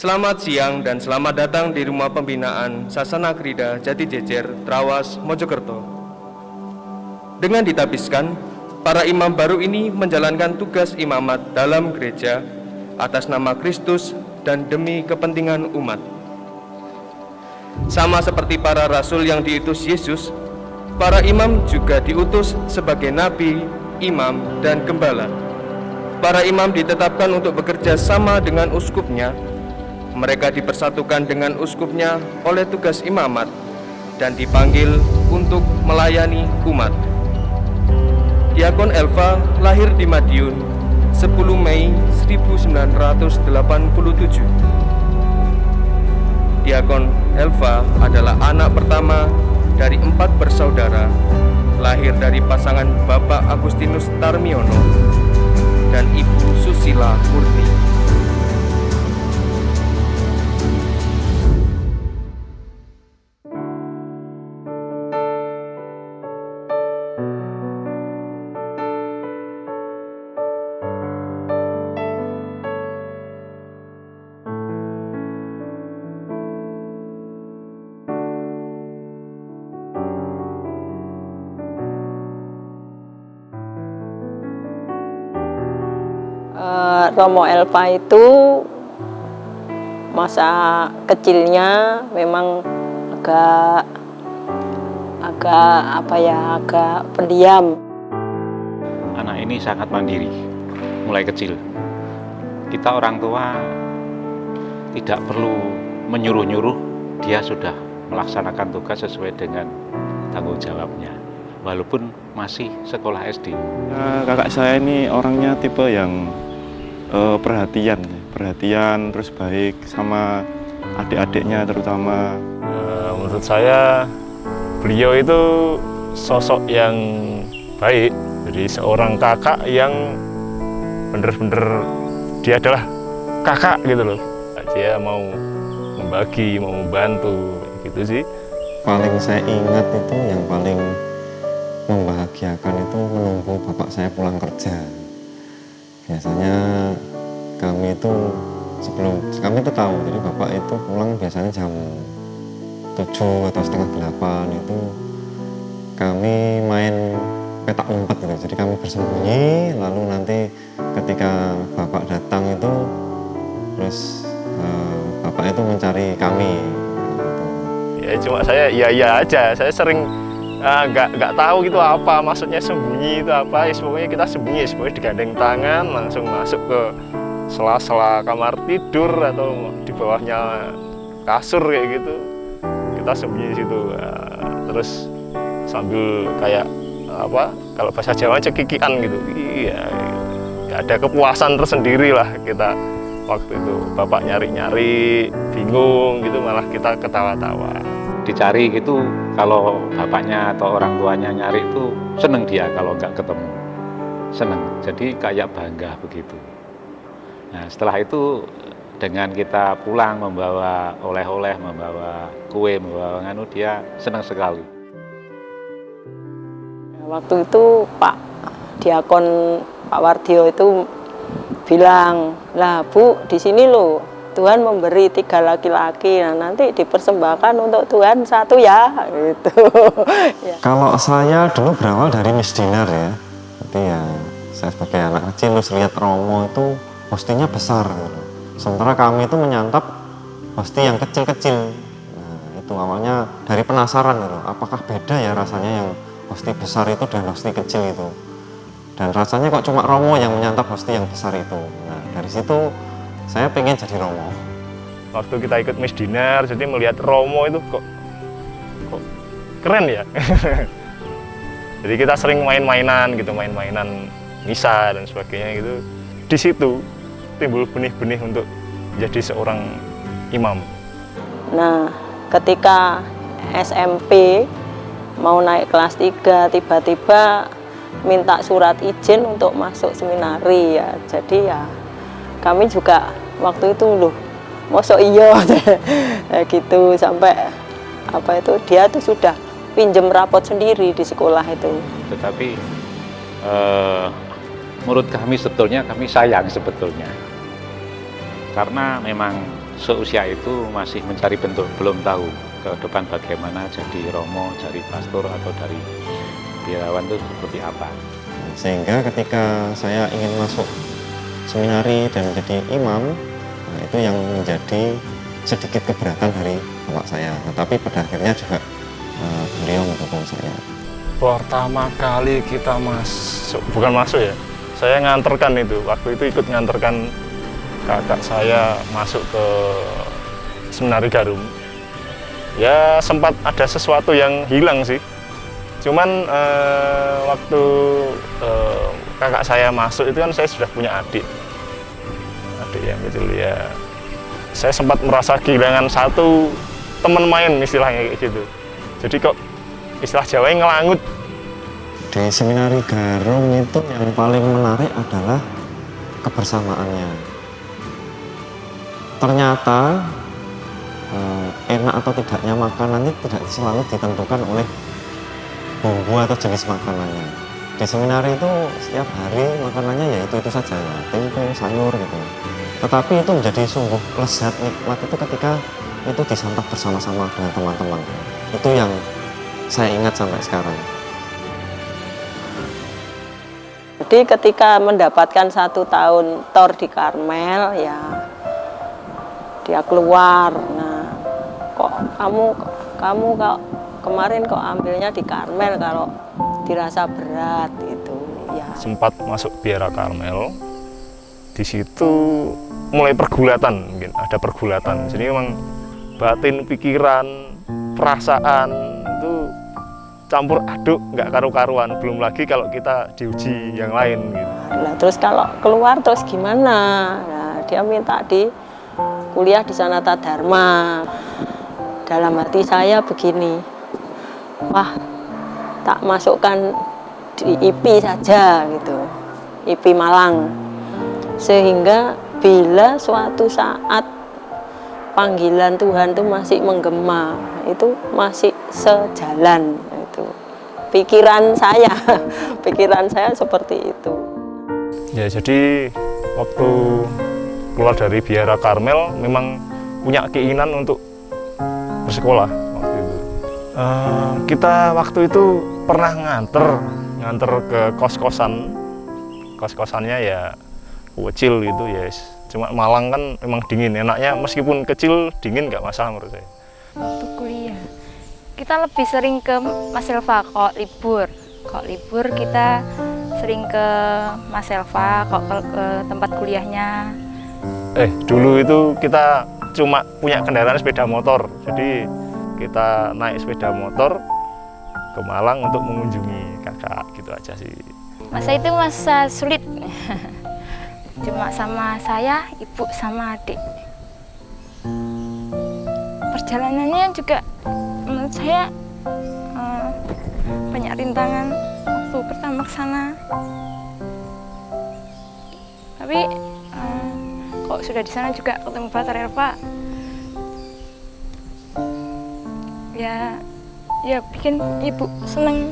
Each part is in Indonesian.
Selamat siang dan selamat datang di Rumah Pembinaan Sasana Krida Jati Jejer, Trawas, Mojokerto. Dengan ditabiskan, para imam baru ini menjalankan tugas imamat dalam gereja atas nama Kristus dan demi kepentingan umat. Sama seperti para rasul yang diutus Yesus, para imam juga diutus sebagai nabi, imam, dan gembala. Para imam ditetapkan untuk bekerja sama dengan uskupnya. Mereka dipersatukan dengan uskupnya oleh tugas imamat dan dipanggil untuk melayani umat. Diakon Elva lahir di Madiun 10 Mei 1987. Diakon Elva adalah anak pertama dari 4 bersaudara, lahir dari pasangan Bapak Agustinus Tarmiono dan Ibu Susila Murti. Romo Elva itu masa kecilnya memang agak pendiam. Anak ini sangat mandiri, mulai kecil. Kita orang tua tidak perlu menyuruh-nyuruh, dia sudah melaksanakan tugas sesuai dengan tanggung jawabnya, walaupun masih sekolah SD. Kakak saya ini orangnya tipe yang perhatian terus baik sama adik-adiknya terutama. Menurut saya beliau itu sosok yang baik, jadi seorang kakak yang benar-benar dia adalah kakak gitu loh. Dia mau membagi, mau membantu gitu sih. Paling saya ingat itu yang paling membahagiakan itu menunggu bapak saya pulang kerja. Biasanya kami itu tahu, jadi bapak itu pulang biasanya jam 7 atau setengah 8 itu kami main petak umpet gitu. Jadi kami bersembunyi, lalu nanti ketika bapak datang itu terus bapak itu mencari kami gitu. Ya cuma saya iya aja, saya sering nggak tahu gitu apa maksudnya sembunyi itu apa. Ya, pokoknya kita sembunyi, pokoknya digandeng tangan langsung masuk ke sela-sela kamar tidur atau di bawahnya kasur kayak gitu, kita sembunyi di situ. Terus sambil kayak apa, kalau bahasa Jawa cekikian gitu. Iya, ya ada kepuasan tersendiri lah kita waktu itu. Bapak nyari-nyari bingung gitu, malah kita ketawa-tawa. Dicari gitu, kalau bapaknya atau orang tuanya nyari itu seneng dia kalau nggak ketemu, seneng, jadi kayak bangga begitu. Nah setelah itu dengan kita pulang membawa oleh-oleh, membawa kue, membawa nganu, dia senang sekali. Waktu itu Pak Diakon Pak Wardio itu bilang, lah Bu, di sini loh Tuhan memberi 3 laki-laki, nah nanti dipersembahkan untuk Tuhan 1 ya, gitu. Ya. Kalau saya dulu berawal dari misdinar ya, jadi ya saya sebagai anak kecil terus lihat Romo itu hostinya besar gitu. Sementara kami itu menyantap hosti yang kecil-kecil. Nah, itu awalnya dari penasaran gitu, apakah beda ya rasanya yang hosti besar itu dan hosti kecil itu. Dan rasanya kok cuma Romo yang menyantap hosti yang besar itu. Nah, dari situ saya pengen jadi Romo. Waktu kita ikut misdinar, jadi melihat Romo itu kok keren ya. Jadi kita sering main-mainan gitu, main-mainan misa dan sebagainya gitu. Di situ timbul benih-benih untuk menjadi seorang imam. Nah, ketika SMP mau naik kelas 3, tiba-tiba minta surat izin untuk masuk seminari ya. Jadi ya kami juga waktu itu loh, mosok iya gitu, sampai apa itu dia tuh sudah pinjem rapot sendiri di sekolah itu. Tetapi menurut kami sebetulnya kami sayang sebetulnya, karena memang seusia itu masih mencari bentuk, belum tahu ke depan bagaimana jadi romo, jadi pastor atau dari biarawan itu seperti apa. Sehingga ketika saya ingin masuk seminari dan menjadi imam, nah itu yang menjadi sedikit keberatan dari bapak saya. Tetapi pada akhirnya juga beliau mendukung saya. Pertama kali kita masuk, bukan masuk ya, saya nganterkan itu, waktu itu ikut nganterkan kakak saya masuk ke Seminari Garum. Ya sempat ada sesuatu yang hilang sih, cuman waktu kakak saya masuk itu kan saya sudah punya adik yang kecil ya. Saya sempat merasa kehilangan satu teman main istilahnya kayak gitu. Jadi kok istilah Jawanya ngelangut. Di Seminari Garum itu yang paling menarik adalah kebersamaannya. Ternyata enak atau tidaknya makanan itu tidak selalu ditentukan oleh bumbu atau jenis makanannya. Di seminari itu setiap hari makanannya ya itu saja, ya, tempe, sayur gitu. Tetapi itu menjadi sungguh lezat, nikmat itu ketika itu disantap bersama-sama dengan teman-teman. Itu yang saya ingat sampai sekarang. Jadi ketika mendapatkan 1 tahun tor di Karmel, ya dia keluar. Nah, kok kamu kok kemarin kok ambilnya di Karmel kalau dirasa berat itu ya. Sempat masuk biara Karmel, di situ mulai pergulatan, mungkin ada pergulatan. Jadi memang batin, pikiran, perasaan itu campur aduk, nggak karu-karuan. Belum lagi kalau kita diuji yang lain gitu. Nah, terus kalau keluar terus gimana? Nah, dia minta di kuliah di Sanata Dharma. Dalam hati saya begini, wah tak masukkan di IP saja gitu, IP Malang. Sehingga bila suatu saat panggilan Tuhan itu masih menggema, itu masih sejalan itu. Pikiran saya seperti itu. Ya jadi waktu keluar dari biara Karmel memang punya keinginan untuk bersekolah waktu itu. Kita waktu itu pernah nganter ke kos-kosannya ya kecil gitu ya. Cuma Malang kan memang dingin, enaknya meskipun kecil dingin nggak masalah menurut saya. Waktu kuliah kita lebih sering ke Mas Elva kok libur kita sering ke Mas Elva kok ke tempat kuliahnya. Dulu itu kita cuma punya kendaraan sepeda motor, jadi kita naik sepeda motor ke Malang untuk mengunjungi kakak gitu aja sih. Masa itu masa sulit, cuma sama saya, ibu sama adik. Perjalanannya juga menurut saya banyak rintangan waktu pertama ke sana. Tapi kok sudah di sana juga ketemu Pater Elva, ya bikin ibu seneng.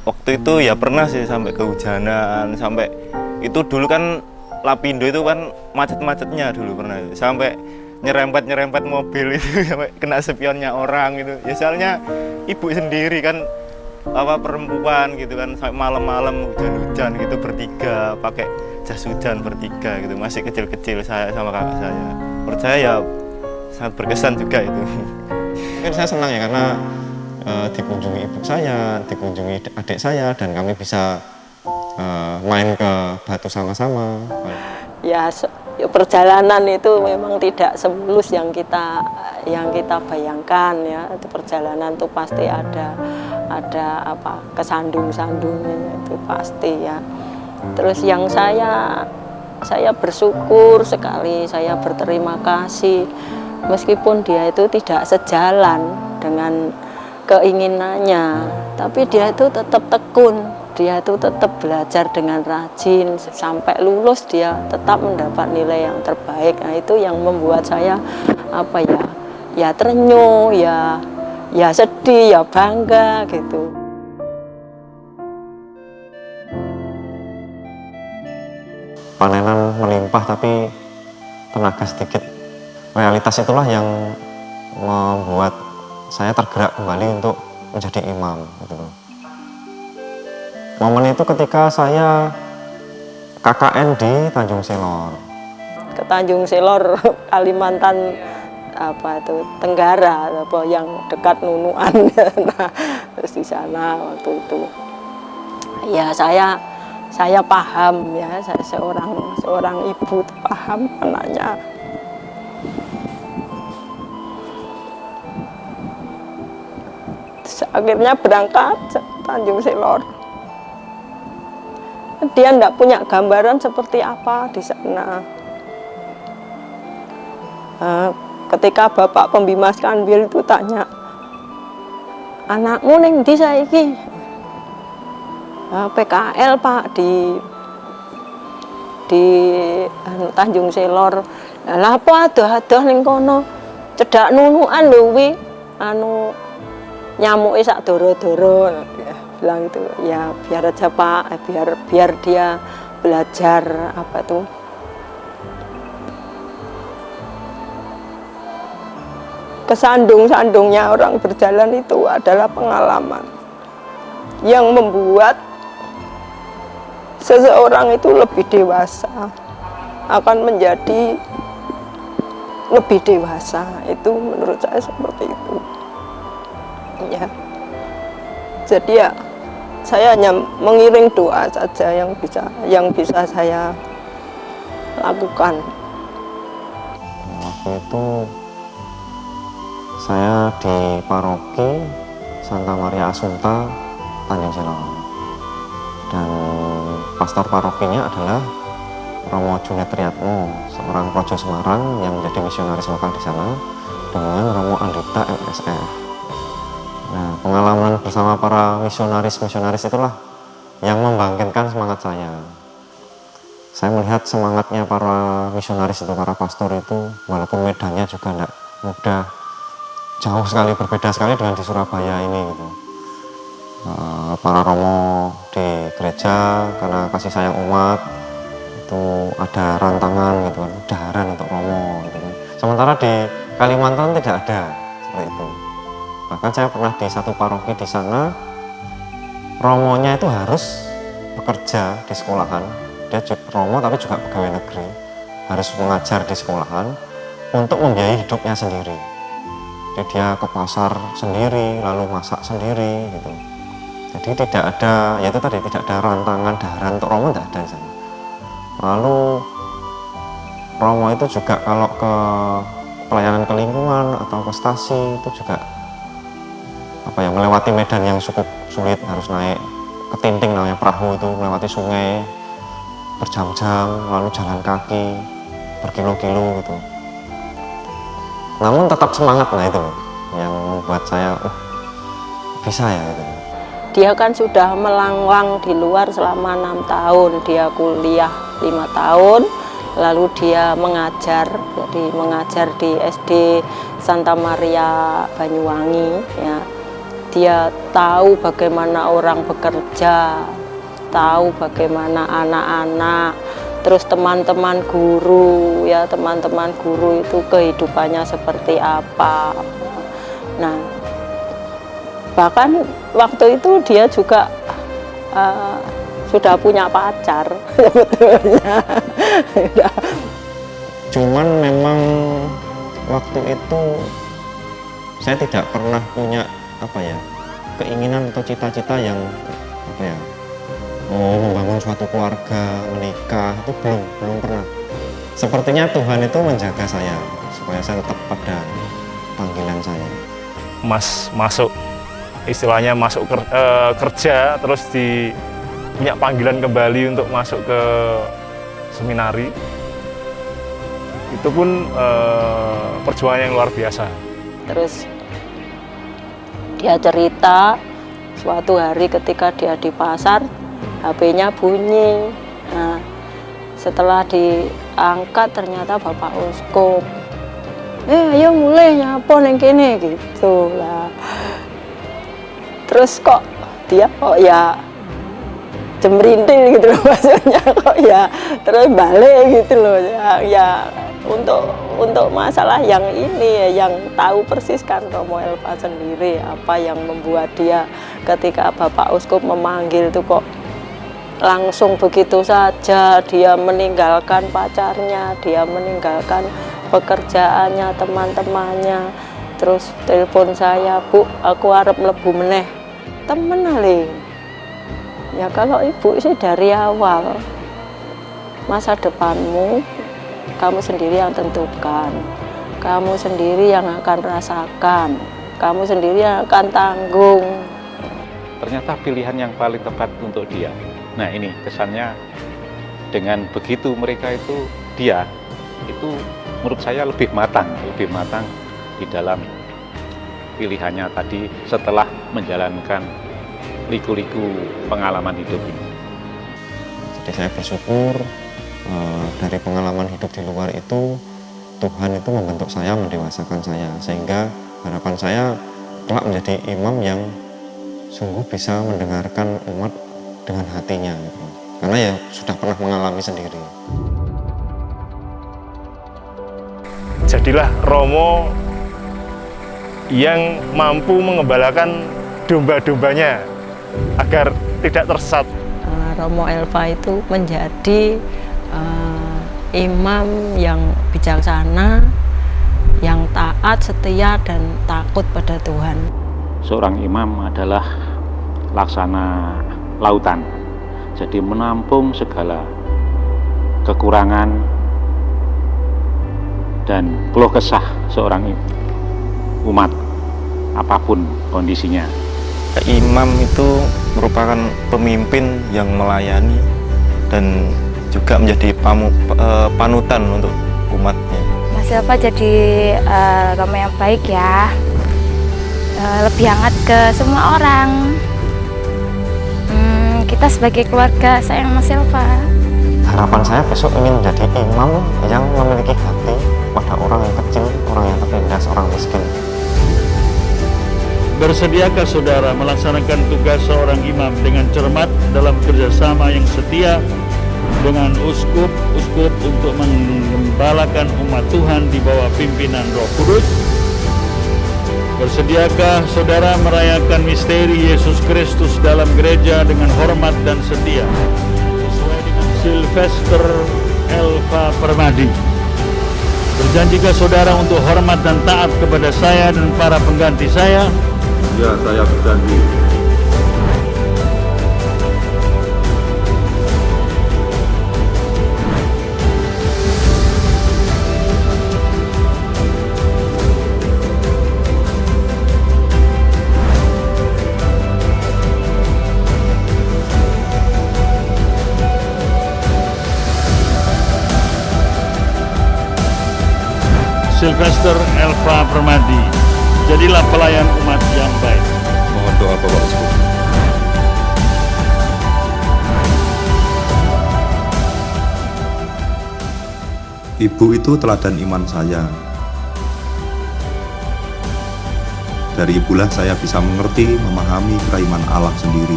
Waktu itu ya pernah sih sampai kehujanan, sampai itu dulu kan Lapindo itu kan macet-macetnya dulu pernah, sampai nyerempet mobil itu sampai kena spionnya orang gitu. Ya soalnya ibu sendiri kan perempuan gitu kan, sampai malam-malam hujan-hujan gitu bertiga pakai jas hujan bertiga gitu, masih kecil-kecil saya sama kakak saya. Menurut saya ya sangat berkesan juga itu. Mungkin saya senang ya karena dikunjungi ibu saya, dikunjungi adik saya, dan kami bisa main ke Batu sama-sama. Ya perjalanan itu memang tidak semulus yang kita bayangkan ya. Itu perjalanan itu pasti ada kesandung-sandungnya itu pasti ya. Terus yang saya bersyukur sekali, saya berterima kasih meskipun dia itu tidak sejalan dengan keinginannya, tapi dia itu tetap tekun, dia itu tetap belajar dengan rajin sampai lulus, dia tetap mendapat nilai yang terbaik. Nah, itu yang membuat saya ya terenyuh, ya sedih, ya bangga gitu. Panenan melimpah tapi tenaga sedikit realitas itulah yang membuat saya tergerak kembali untuk menjadi imam gitu loh. Momen itu ketika saya KKN di Tanjung Selor. Ke Tanjung Selor, Kalimantan apa itu Tenggara, apa yang dekat Nunuan. Nah, terus di sana waktu itu ya saya paham ya, saya seorang ibu paham anaknya. Terus akhirnya berangkat ke Tanjung Selor. Dia tidak punya gambaran seperti apa di sana. Ketika Bapak Pembimas Kanwil itu tanya, anakmu ning ndi saiki? PKL Pak di Tanjung Selor. Lah apa adoh-adoh ning kono? Cedak Nunukan lho kuwi anu nyamuke sak doro-doro. Bilang itu ya biar aja Pak, biar dia belajar apa tuh. Kesandung-sandungnya orang berjalan itu adalah pengalaman yang membuat seseorang itu lebih dewasa, akan menjadi lebih dewasa. Itu menurut saya seperti itu. Ya. Jadi ya saya hanya mengiring doa saja yang bisa saya lakukan. Waktu itu saya di paroki Santa Maria Assunta Tanjung Selor, dan pastor parokinya adalah Romo Junet Triatmo, seorang projo Semarang yang menjadi misionaris lokal di sana, dengan Romo Andita MSF. Nah, pengalaman bersama para misionaris itulah yang membangkitkan semangat saya. Saya melihat semangatnya para misionaris itu, para pastor itu, walaupun medannya juga tidak mudah, jauh sekali, berbeda sekali dengan di Surabaya ini gitu. Para romo di gereja karena kasih sayang umat itu ada rantangan gitu kan, daharan untuk romo gitu kan. Sementara di Kalimantan tidak ada seperti itu. Bahkan saya pernah di satu paroki di sana, romonya itu harus bekerja di sekolahan. Dia romo tapi juga pegawai negeri, harus mengajar di sekolahan untuk membiayai hidupnya sendiri. Jadi dia ke pasar sendiri, lalu masak sendiri gitu. Jadi tidak ada, ya itu tadi, tidak ada rantangan daharan untuk romo, tidak ada di sana. Lalu romo itu juga kalau ke pelayanan ke lingkungan atau ke stasi itu juga melewati medan yang cukup sulit, harus naik ketinting namanya perahu itu, melewati sungai berjam-jam, lalu jalan kaki berkilo-kilo gitu. Namun tetap semangat, nah itu loh yang membuat saya bisa ya gitu. Dia kan sudah melanglang di luar selama 6 tahun, dia kuliah 5 tahun, lalu dia mengajar, jadi mengajar di SD Santa Maria Banyuwangi ya. Dia tahu bagaimana orang bekerja, tahu bagaimana anak-anak, terus teman-teman guru ya, teman-teman guru itu kehidupannya seperti apa. Nah, bahkan waktu itu dia juga sudah punya pacar sebetulnya. Cuman memang waktu itu saya tidak pernah punya keinginan atau cita-cita yang membangun suatu keluarga, menikah, itu belum pernah. Sepertinya Tuhan itu menjaga saya supaya saya tetap pada panggilan saya. Masuk istilahnya masuk kerja, terus punya panggilan kembali untuk masuk ke seminari, itu pun perjuangan yang luar biasa. Terus dia cerita suatu hari ketika dia di pasar, HP-nya bunyi. Nah, setelah diangkat ternyata Bapak Uskup. Ayo mulai nyapa neng kene gitu lah. Terus kok dia ya jemrintil gitu loh, maksudnya kok ya terus balik gitu loh ya untuk masalah yang ini ya, yang tahu persis kan Romo Elva sendiri apa yang membuat dia ketika Bapak Uskup memanggil itu kok langsung begitu saja dia meninggalkan pacarnya, dia meninggalkan pekerjaannya, teman-temannya, terus telepon saya, Bu, aku arep mlebu meneh. Temen ali. Ya kalau ibu sih dari awal masa depanmu kamu sendiri yang tentukan, kamu sendiri yang akan rasakan, kamu sendiri yang akan tanggung. Ternyata pilihan yang paling tepat untuk dia. Nah ini kesannya dengan begitu mereka itu, dia itu menurut saya lebih matang di dalam pilihannya tadi setelah menjalankan liku-liku pengalaman hidup ini. Jadi saya bersyukur dari pengalaman hidup di luar itu Tuhan itu membentuk saya, mendewasakan saya, sehingga harapan saya kelak menjadi imam yang sungguh bisa mendengarkan umat dengan hatinya gitu. Karena ya sudah pernah mengalami sendiri. Jadilah Romo yang mampu mengembalakan domba-dombanya agar tidak tersesat. Romo Elva itu menjadi imam yang bijaksana, yang taat, setia, dan takut pada Tuhan. Seorang imam adalah laksana lautan, jadi menampung segala kekurangan dan keluh kesah seorang umat apapun kondisinya. Imam itu merupakan pemimpin yang melayani dan juga menjadi panutan untuk umatnya. Mas Elva jadi Romo yang baik ya, lebih hangat ke semua orang. Kita sebagai keluarga sayang Mas Elva. Harapan saya besok ingin menjadi imam yang memiliki hati pada orang yang kecil, orang yang tertindas, orang miskin. Bersediakah saudara melaksanakan tugas seorang imam dengan cermat dalam kerjasama yang setia dengan uskup untuk menggembalakan umat Tuhan di bawah pimpinan Roh Kudus? Bersediakah saudara merayakan misteri Yesus Kristus dalam gereja dengan hormat dan setia sesuai dengan Sylvester Elva Permadi? Berjanjikah saudara untuk hormat dan taat kepada saya dan para pengganti saya? Ya, saya berjanji. Sylvester Elva Permadi, jadilah pelayan umat yang baik. Mohon doa Bapak Uskup. Ibu itu teladan iman saya. Dari ibulah saya bisa mengerti, memahami keiman Allah sendiri.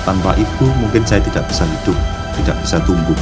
Tanpa ibu mungkin saya tidak bisa hidup, tidak bisa tumbuh.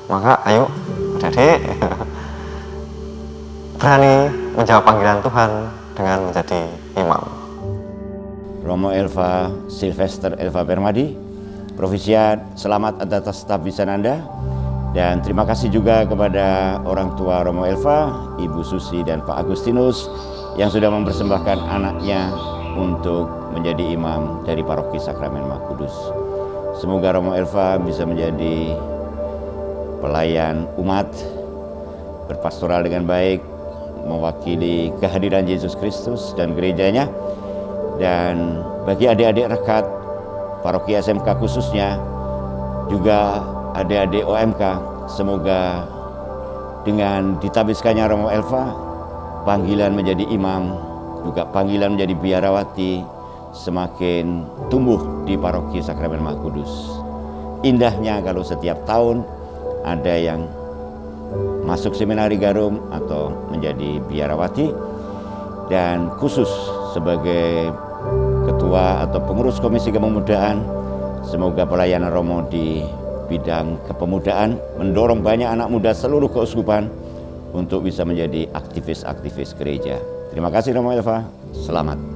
Maka ayo adik-adik berani menjawab panggilan Tuhan dengan menjadi imam. Romo Elva Sylvester Elva Permadi, Provisiat, selamat atas tabisan Anda, dan terima kasih juga kepada orang tua Romo Elva, Ibu Susi dan Pak Agustinus yang sudah mempersembahkan anaknya untuk menjadi imam dari Paroki Sakramen Maha Kudus. Semoga Romo Elva bisa menjadi pelayan umat, berpastoral dengan baik, mewakili kehadiran Yesus Kristus dan gerejanya. Dan bagi adik-adik rekat, paroki SMK khususnya, juga adik-adik OMK, semoga dengan ditabiskannya Romo Elva, panggilan menjadi imam, juga panggilan menjadi biarawati, semakin tumbuh di paroki Sakramen Maha Kudus. Indahnya kalau setiap tahun ada yang masuk seminari Garum atau menjadi biarawati, dan khusus sebagai ketua atau pengurus komisi kepemudaan, semoga pelayanan Romo di bidang kepemudaan mendorong banyak anak muda seluruh keuskupan untuk bisa menjadi aktivis-aktivis gereja. Terima kasih Romo Elva, selamat.